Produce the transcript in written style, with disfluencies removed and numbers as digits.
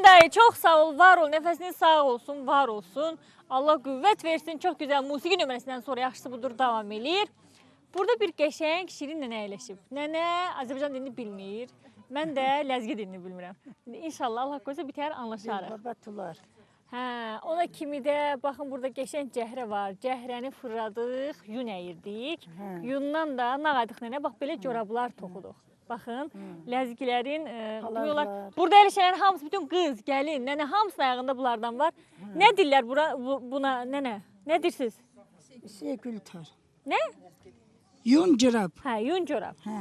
dayı çok sağ ol, var ol, nefesiniz sağ olsun, var olsun. Allah qüvvət versin, çok güzel musiqi nömrəsindən sonra yaxşısı budur devam eləyir. Burada bir qəşəng şirin nənə əyləşib. Nənə Azərbaycan dilini bilmir, mən də ləzgi dilini bilmirəm. İnşallah Allah qoysa bitər anlaşarıq. Babatular. Hə, ona kimi də baxın burada qəşəng cəhrə var. Cəhrəni fırladıq, yun əyirdik. Yundan da nağadıq nənə, bax belə corablar toxuduq. Baxın, ləzgilərin demək olar. Burada əyləşənlərin hamısı bütün qız, gəlin, nənə hamısının ayağında bunlardan var. Nə dillər buna nənə? Nə deyirsiniz? Şey gültar. Nə? Yun corab. Hə, yun corab.